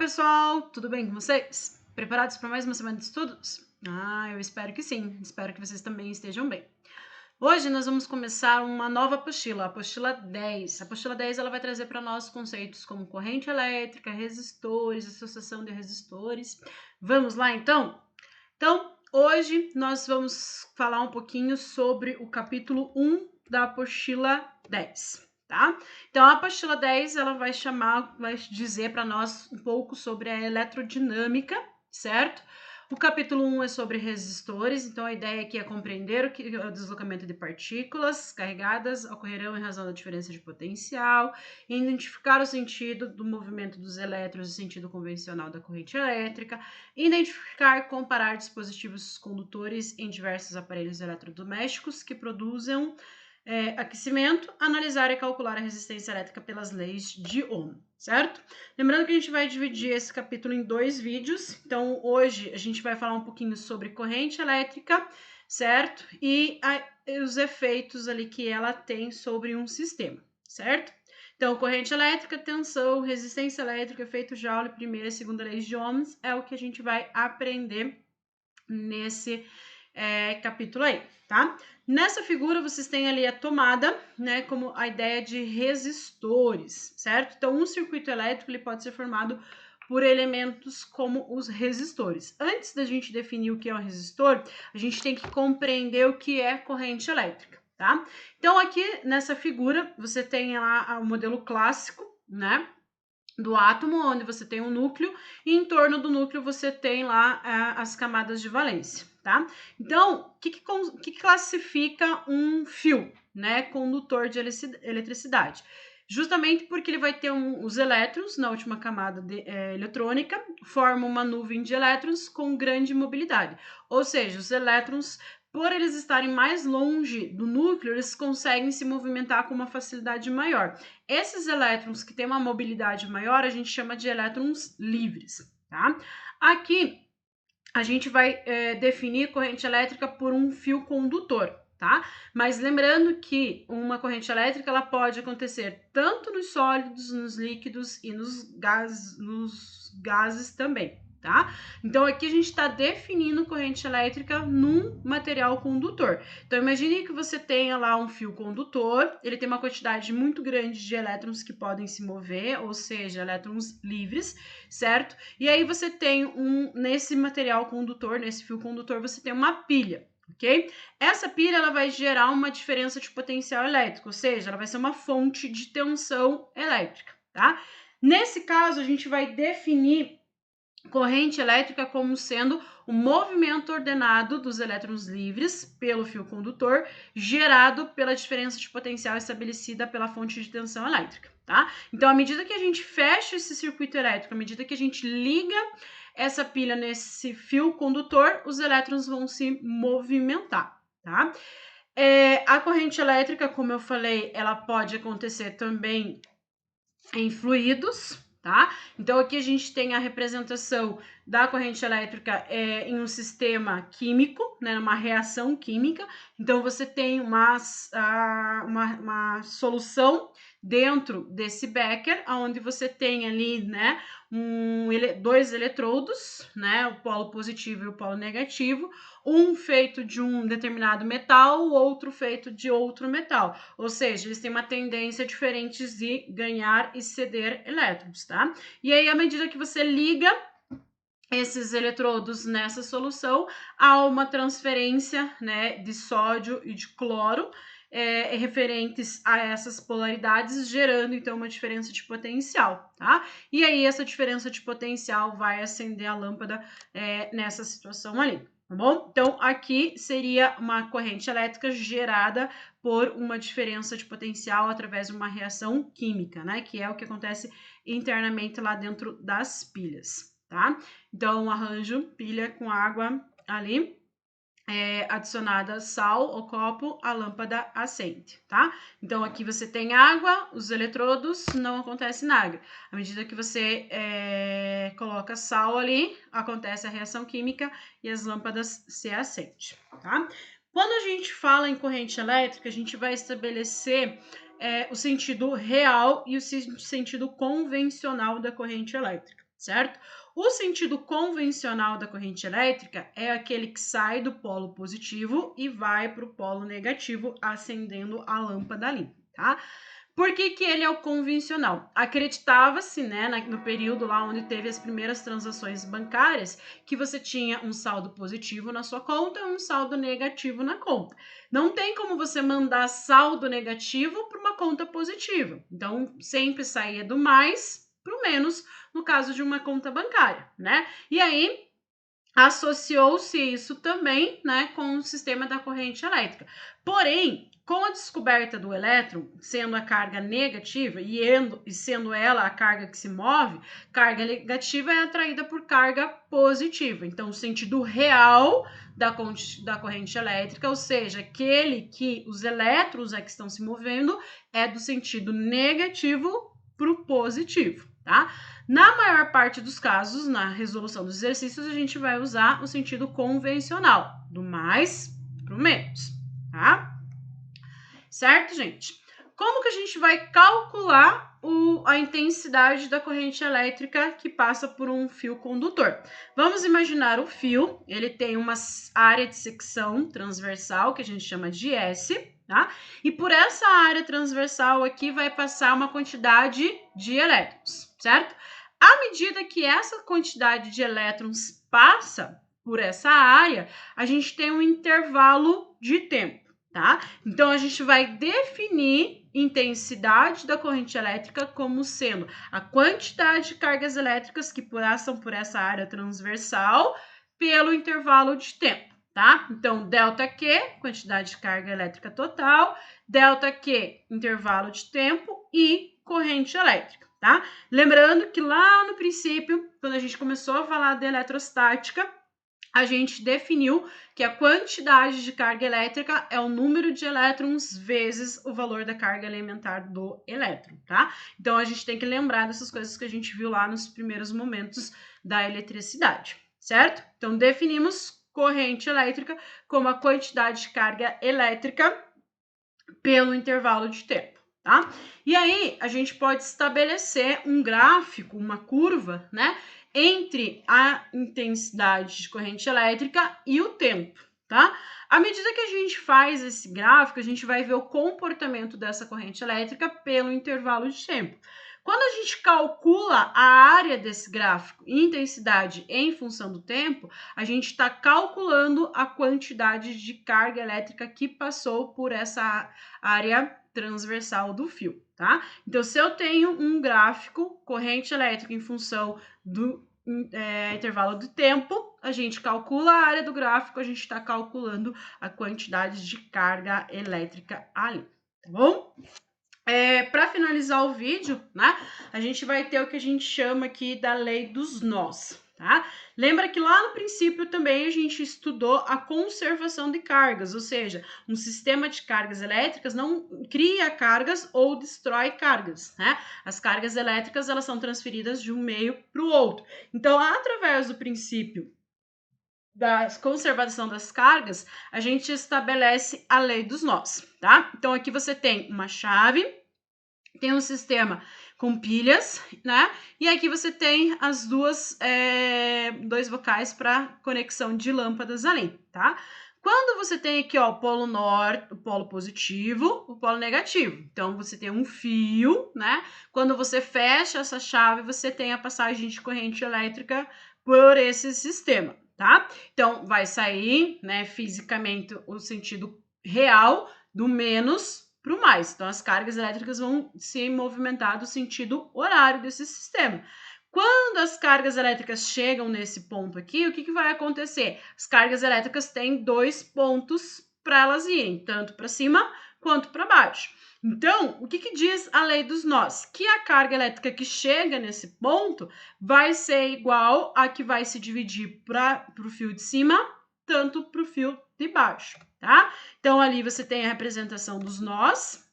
pessoal, tudo bem com vocês? Preparados para mais uma semana de estudos? Eu espero que sim, espero que vocês também estejam bem. Hoje nós vamos começar uma nova apostila, a apostila 10. A apostila 10 ela vai trazer para nós conceitos como corrente elétrica, resistores, associação de resistores. Vamos lá então? Então, hoje nós vamos falar um pouquinho sobre o capítulo 1 da apostila 10. Tá? Então, a apostila 10 ela vai dizer para nós um pouco sobre a eletrodinâmica, certo? O capítulo 1 é sobre resistores, então a ideia aqui é compreender o deslocamento de partículas carregadas ocorrerão em razão da diferença de potencial, identificar o sentido do movimento dos elétrons no sentido convencional da corrente elétrica, identificar e comparar dispositivos condutores em diversos aparelhos eletrodomésticos que produzem aquecimento, analisar e calcular a resistência elétrica pelas leis de Ohm, certo? Lembrando que a gente vai dividir esse capítulo em 2 vídeos, então hoje a gente vai falar um pouquinho sobre corrente elétrica, certo? E os efeitos ali que ela tem sobre um sistema, certo? Então, corrente elétrica, tensão, resistência elétrica, efeito Joule, primeira e segunda leis de Ohms, é o que a gente vai aprender nesse capítulo aí, tá? Nessa figura, vocês têm ali a tomada, né, como a ideia de resistores, certo? Então, um circuito elétrico ele pode ser formado por elementos como os resistores. Antes da gente definir o que é um resistor, a gente tem que compreender o que é corrente elétrica, tá? Então, aqui nessa figura, você tem lá o modelo clássico, né, do átomo, onde você tem um núcleo, e em torno do núcleo você tem lá as camadas de valência, tá? Então, o que classifica um fio, né, condutor de eletricidade? Justamente porque ele vai ter os elétrons na última camada eletrônica, formam uma nuvem de elétrons com grande mobilidade, ou seja, os elétrons, por eles estarem mais longe do núcleo, eles conseguem se movimentar com uma facilidade maior. Esses elétrons que têm uma mobilidade maior, a gente chama de elétrons livres, tá? Aqui, a gente vai definir corrente elétrica por um fio condutor, tá? Mas lembrando que uma corrente elétrica, ela pode acontecer tanto nos sólidos, nos líquidos e nos gases também, tá? Então, aqui a gente está definindo corrente elétrica num material condutor. Então, imagine que você tenha lá um fio condutor, ele tem uma quantidade muito grande de elétrons que podem se mover, ou seja, elétrons livres, certo? E aí você tem nesse material condutor, nesse fio condutor, você tem uma pilha, ok? Essa pilha, ela vai gerar uma diferença de potencial elétrico, ou seja, ela vai ser uma fonte de tensão elétrica, tá? Nesse caso, a gente vai definir corrente elétrica como sendo o movimento ordenado dos elétrons livres pelo fio condutor, gerado pela diferença de potencial estabelecida pela fonte de tensão elétrica, tá? Então, à medida que a gente fecha esse circuito elétrico, à medida que a gente liga essa pilha nesse fio condutor, os elétrons vão se movimentar, tá? A corrente elétrica, como eu falei, ela pode acontecer também em fluidos, tá? Então, aqui a gente tem a representação da corrente elétrica em um sistema químico, né, uma reação química. Então, você tem uma solução dentro desse becker, onde você tem ali, né, dois eletrodos, né, o polo positivo e o polo negativo, um feito de um determinado metal, o outro feito de outro metal. Ou seja, eles têm uma tendência diferente de ganhar e ceder elétrons, tá? E aí, à medida que você liga esses eletrodos nessa solução, há uma transferência, né, de sódio e de cloro referentes a essas polaridades, gerando então uma diferença de potencial, tá? E aí essa diferença de potencial vai acender a lâmpada nessa situação ali, tá bom? Então aqui seria uma corrente elétrica gerada por uma diferença de potencial através de uma reação química, né? Que é o que acontece internamente lá dentro das pilhas, tá? Então, arranjo pilha com água ali, adicionada sal ao copo, a lâmpada acende, tá? Então, aqui você tem água, os eletrodos, não acontece nada. À medida que você coloca sal ali, acontece a reação química e as lâmpadas se acendem, tá? Quando a gente fala em corrente elétrica, a gente vai estabelecer o sentido real e o sentido convencional da corrente elétrica, certo? O sentido convencional da corrente elétrica é aquele que sai do polo positivo e vai para o polo negativo, acendendo a lâmpada ali, tá? Por que que ele é o convencional? Acreditava-se, né, no período lá onde teve as primeiras transações bancárias, que você tinha um saldo positivo na sua conta e um saldo negativo na conta. Não tem como você mandar saldo negativo para uma conta positiva. Então, sempre saía do mais para o menos, no caso de uma conta bancária, né? E aí, associou-se isso também, né, com o sistema da corrente elétrica. Porém, com a descoberta do elétron, sendo a carga negativa e sendo ela a carga que se move, carga negativa é atraída por carga positiva. Então, o sentido real da corrente elétrica, ou seja, aquele que os elétrons é que estão se movendo, é do sentido negativo para o positivo, tá? Na maior parte dos casos, na resolução dos exercícios, a gente vai usar o sentido convencional, do mais para o menos, tá? Certo, gente? Como que a gente vai calcular a intensidade da corrente elétrica que passa por um fio condutor? Vamos imaginar o fio, ele tem uma área de secção transversal, que a gente chama de S, tá? E por essa área transversal aqui vai passar uma quantidade de elétrons, certo? À medida que essa quantidade de elétrons passa por essa área, a gente tem um intervalo de tempo, tá? Então, a gente vai definir intensidade da corrente elétrica como sendo a quantidade de cargas elétricas que passam por essa área transversal pelo intervalo de tempo, tá? Então, ΔQ, quantidade de carga elétrica total, ΔQ, intervalo de tempo e corrente elétrica, tá? Lembrando que lá no princípio, quando a gente começou a falar de eletrostática, a gente definiu que a quantidade de carga elétrica é o número de elétrons vezes o valor da carga elementar do elétron, tá? Então, a gente tem que lembrar dessas coisas que a gente viu lá nos primeiros momentos da eletricidade, certo? Então, definimos corrente elétrica como a quantidade de carga elétrica pelo intervalo de tempo, tá? E aí, a gente pode estabelecer um gráfico, uma curva, né, entre a intensidade de corrente elétrica e o tempo, tá? À medida que a gente faz esse gráfico, a gente vai ver o comportamento dessa corrente elétrica pelo intervalo de tempo. Quando a gente calcula a área desse gráfico, intensidade em função do tempo, a gente está calculando a quantidade de carga elétrica que passou por essa área transversal do fio, tá? Então, se eu tenho um gráfico, corrente elétrica em função do intervalo de tempo, a gente calcula a área do gráfico, a gente está calculando a quantidade de carga elétrica ali, tá bom? Para finalizar o vídeo, né, a gente vai ter o que a gente chama aqui da lei dos nós, tá? Lembra que lá no princípio também a gente estudou a conservação de cargas, ou seja, um sistema de cargas elétricas não cria cargas ou destrói cargas, né? As cargas elétricas, elas são transferidas de um meio para o outro. Então, através do princípio da conservação das cargas, a gente estabelece a lei dos nós, tá? Então, aqui você tem uma chave, tem um sistema com pilhas, né? E aqui você tem as dois vocais para conexão de lâmpadas ali, tá? Quando você tem aqui, ó, o polo norte, o polo positivo, o polo negativo. Então, você tem um fio, né? Quando você fecha essa chave, você tem a passagem de corrente elétrica por esse sistema, tá? Então, vai sair, né, fisicamente, o sentido real do menos para o mais. Então, as cargas elétricas vão se movimentar do sentido horário desse sistema. Quando as cargas elétricas chegam nesse ponto aqui, o que vai acontecer? As cargas elétricas têm dois pontos para elas irem, tanto para cima quanto para baixo. Então, o que diz a lei dos nós? Que a carga elétrica que chega nesse ponto vai ser igual a que vai se dividir para o fio de cima, tanto para o fio de baixo, tá? Então, ali você tem a representação dos nós,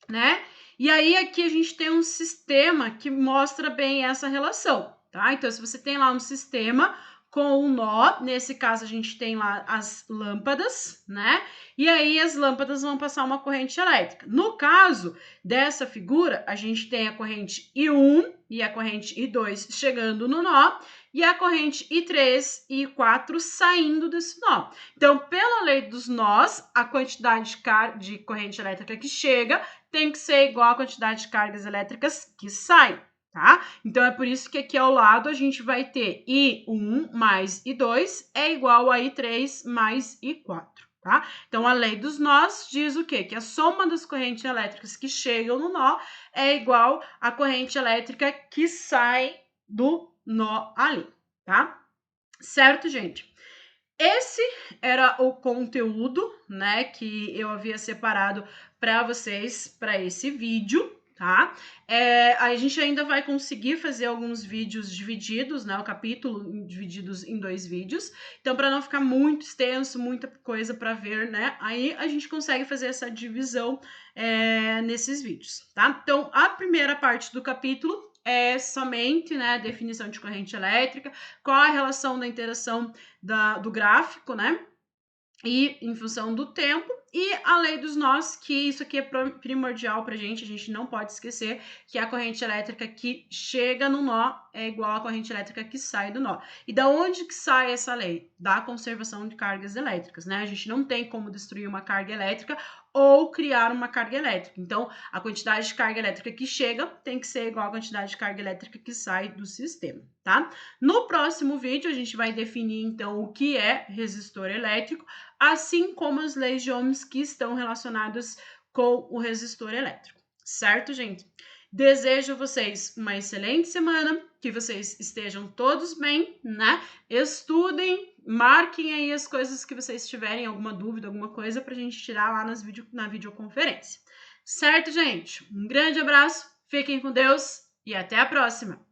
né? E aí, aqui a gente tem um sistema que mostra bem essa relação, tá? Então, se você tem lá um sistema com um nó. Nesse caso, a gente tem lá as lâmpadas, né? E aí as lâmpadas vão passar uma corrente elétrica. No caso dessa figura, a gente tem a corrente I1 e a corrente I2 chegando no nó, e a corrente I3 e I4 saindo desse nó. Então, pela lei dos nós, a quantidade de corrente elétrica que chega tem que ser igual à quantidade de cargas elétricas que saem, tá? Então, é por isso que aqui ao lado a gente vai ter I1 mais I2 é igual a I3 mais I4. Tá? Então, a lei dos nós diz o quê? Que a soma das correntes elétricas que chegam no nó é igual à corrente elétrica que sai do nó ali, tá? Certo, gente? Esse era o conteúdo, né, que eu havia separado para vocês para esse vídeo, tá? A gente ainda vai conseguir fazer alguns vídeos divididos, né, o capítulo divididos em 2 vídeos. Então, para não ficar muito extenso, muita coisa para ver, né, aí a gente consegue fazer essa divisão nesses vídeos, tá? Então, a primeira parte do capítulo é somente, né, definição de corrente elétrica, qual a relação da interação do gráfico, né, e em função do tempo, e a lei dos nós, que isso aqui é primordial para a gente não pode esquecer que a corrente elétrica que chega no nó é igual à corrente elétrica que sai do nó. E da onde que sai essa lei? Da conservação de cargas elétricas, né? A gente não tem como destruir uma carga elétrica ou criar uma carga elétrica. Então, a quantidade de carga elétrica que chega tem que ser igual à quantidade de carga elétrica que sai do sistema, tá? No próximo vídeo, a gente vai definir, então, o que é resistor elétrico, assim como as leis de Ohms que estão relacionadas com o resistor elétrico. Certo, gente? Desejo a vocês uma excelente semana, que vocês estejam todos bem, né? Estudem, marquem aí as coisas que vocês tiverem, alguma dúvida, alguma coisa, pra gente tirar lá na videoconferência. Certo, gente? Um grande abraço, fiquem com Deus e até a próxima!